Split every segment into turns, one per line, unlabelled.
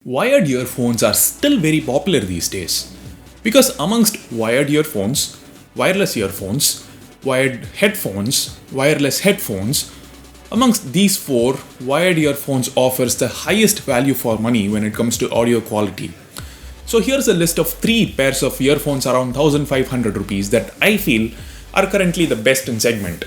Wired earphones are still very popular these days because amongst wired earphones, wireless earphones, wired headphones, wireless headphones, amongst these four, wired earphones offers the highest value for money when it comes to audio quality. So here's a list of 3 pairs of earphones around 1500 rupees that I feel are currently the best in segment.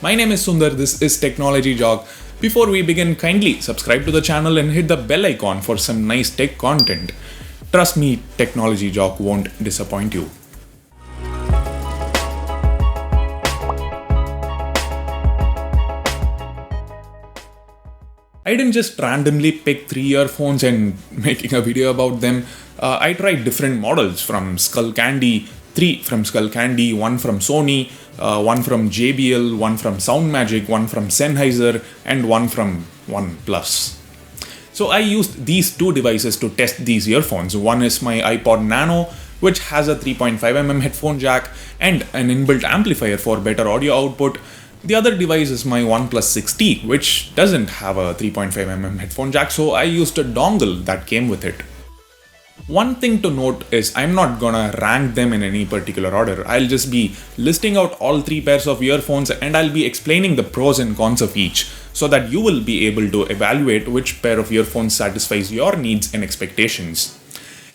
My name is Sundar, this is Technology Jock. Before we begin, kindly subscribe to the channel and hit the bell icon for some nice tech content. Trust me, Technology Jock won't disappoint you. I didn't just randomly pick 3 earphones and making a video about them. I tried different models from Skullcandy, 3 from Skullcandy, 1 from Sony, 1 from JBL, 1 from Soundmagic, 1 from Sennheiser, and 1 from OnePlus. So I used these 2 devices to test these earphones. One is my iPod Nano, which has a 3.5mm headphone jack and an inbuilt amplifier for better audio output. The other device is my OnePlus 6T, which doesn't have a 3.5mm headphone jack, so I used a dongle that came with it. One thing to note is I'm not gonna rank them in any particular order. I'll just be listing out all 3 pairs of earphones and I'll be explaining the pros and cons of each so that you will be able to evaluate which pair of earphones satisfies your needs and expectations.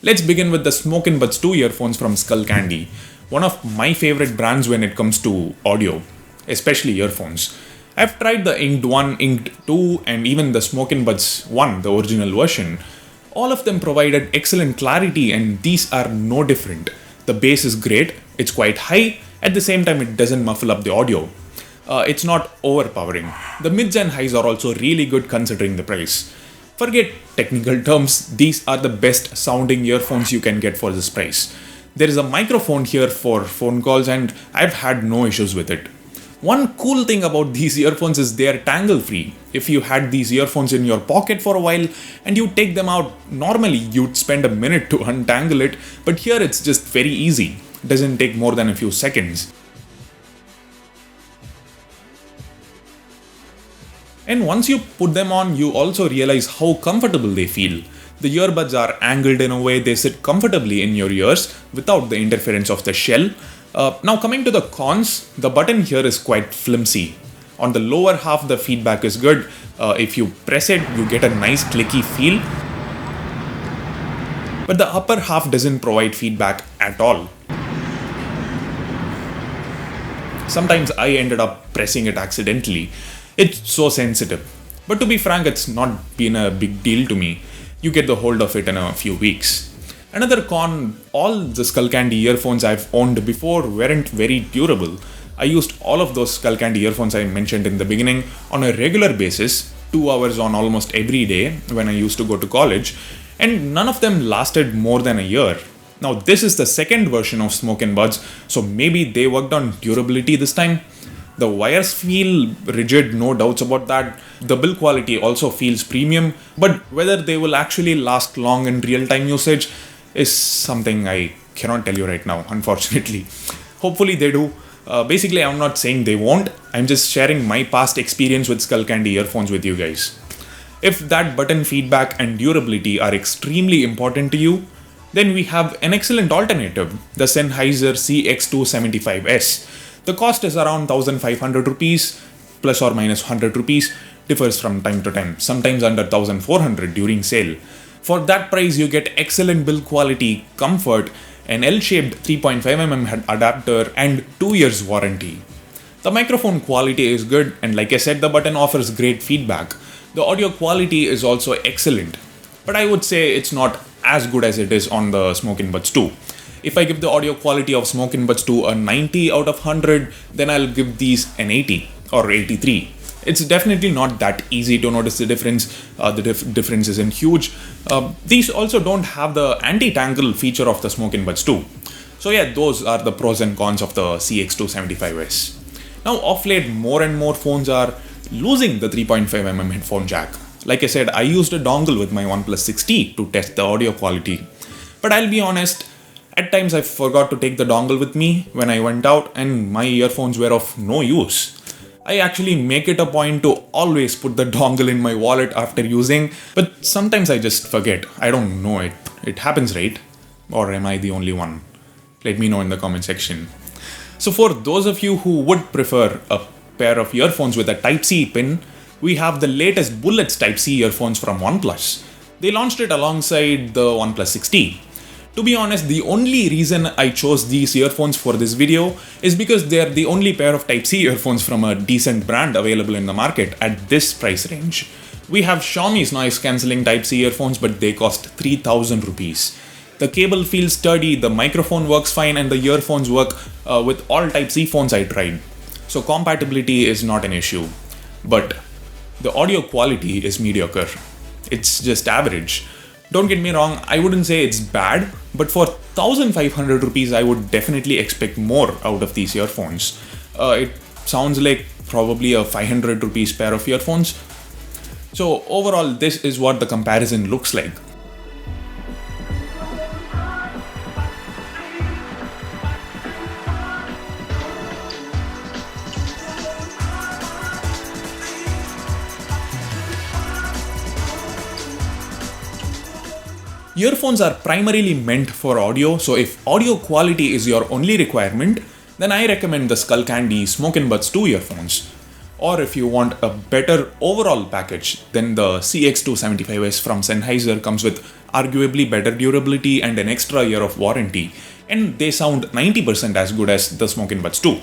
Let's begin with the Smokin Buds 2 earphones from Skullcandy, one of my favorite brands when it comes to audio, especially earphones. I've tried the Inked 1, Inked 2 and even the Smokin Buds 1, the original version. All of them provided excellent clarity and these are no different. The bass is great, it's quite high, at the same time it doesn't muffle up the audio. It's not overpowering. The mids and highs are also really good considering the price. Forget technical terms, these are the best sounding earphones you can get for this price. There is a microphone here for phone calls and I've had no issues with it. One cool thing about these earphones is they are tangle free. If you had these earphones in your pocket for a while and you take them out, normally you'd spend a minute to untangle it, but here it's just very easy. It doesn't take more than a few seconds. And once you put them on, you also realize how comfortable they feel. The earbuds are angled in a way they sit comfortably in your ears without the interference of the shell. Now coming to the cons, the button here is quite flimsy. On the lower half the feedback is good. If you press it, you get a nice clicky feel. But the upper half doesn't provide feedback at all. Sometimes I ended up pressing it accidentally. It's so sensitive. But to be frank, it's not been a big deal to me. You get the hold of it in a few weeks. Another con, all the Skullcandy earphones I've owned before weren't very durable. I used all of those Skullcandy earphones I mentioned in the beginning on a regular basis, 2 hours on almost every day when I used to go to college, and none of them lasted more than a year. Now this is the second version of Smokin Buds, so maybe they worked on durability this time. The wires feel rigid, no doubts about that. The build quality also feels premium, but whether they will actually last long in real-time usage is something I cannot tell you right now, unfortunately. Hopefully they do. Basically, I'm not saying they won't. I'm just sharing my past experience with Skullcandy earphones with you guys. If that button feedback and durability are extremely important to you, then we have an excellent alternative, the Sennheiser CX275-S. The cost is around 1500 rupees, plus or minus 100 rupees, differs from time to time, sometimes under 1400 during sale. For that price, you get excellent build quality, comfort, an L-shaped 3.5mm adapter, and 2 years warranty. The microphone quality is good, and like I said, the button offers great feedback. The audio quality is also excellent, but I would say it's not as good as it is on the Smokin Buds 2. If I give the audio quality of Smokin Buds 2 a 90 out of 100, then I'll give these an 80 or 83. It's definitely not that easy to notice the difference. The difference isn't huge. These also don't have the anti-tangle feature of the Smokin Buds 2. So yeah, those are the pros and cons of the CX275-S. Now off late, more and more phones are losing the 3.5mm headphone jack. Like I said, I used a dongle with my OnePlus 6T to test the audio quality. But I'll be honest, at times I forgot to take the dongle with me when I went out and my earphones were of no use. I actually make it a point to always put the dongle in my wallet after using, but sometimes I just forget. I don't know it. It happens, right? Or am I the only one? Let me know in the comment section. So for those of you who would prefer a pair of earphones with a Type-C pin, we have the latest Bullets Type-C earphones from OnePlus. They launched it alongside the OnePlus 6T. To be honest, the only reason I chose these earphones for this video is because they are the only pair of Type-C earphones from a decent brand available in the market at this price range. We have Xiaomi's noise cancelling Type-C earphones, but they cost 3,000 rupees. The cable feels sturdy, the microphone works fine, and the earphones work with all Type-C phones I tried. So compatibility is not an issue. But the audio quality is mediocre. It's just average. Don't get me wrong, I wouldn't say it's bad, but for 1,500 rupees, I would definitely expect more out of these earphones. It sounds like probably a 500 rupees pair of earphones. So overall, this is what the comparison looks like. Earphones are primarily meant for audio, so if audio quality is your only requirement, then I recommend the Skullcandy Smokin Buds 2 earphones. Or if you want a better overall package, then the CX275-S from Sennheiser comes with arguably better durability and an extra year of warranty, and they sound 90% as good as the Smokin Buds 2.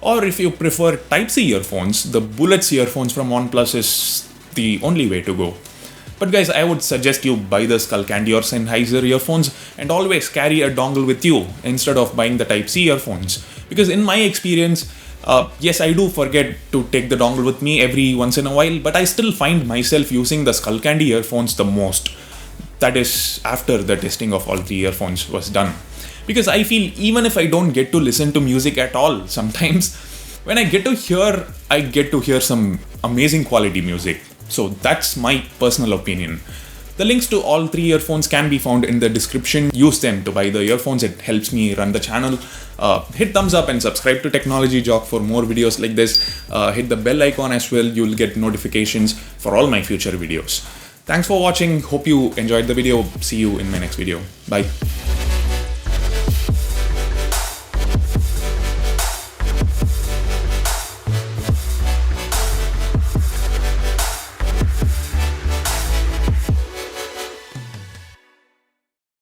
Or if you prefer Type-C earphones, the Bullets earphones from OnePlus is the only way to go. But guys, I would suggest you buy the Skullcandy or Sennheiser earphones and always carry a dongle with you instead of buying the Type-C earphones. Because in my experience, yes, I do forget to take the dongle with me every once in a while, but I still find myself using the Skullcandy earphones the most. That is after the testing of all three earphones was done. Because I feel even if I don't get to listen to music at all, sometimes when I get to hear some amazing quality music. So that's my personal opinion. The links to all three earphones can be found in the description. Use them to buy the earphones. It helps me run the channel. Hit thumbs up and subscribe to Technology Jock for more videos like this. Hit the bell icon as well. You'll get notifications for all my future videos. Thanks for watching. Hope you enjoyed the video. See you in my next video. Bye.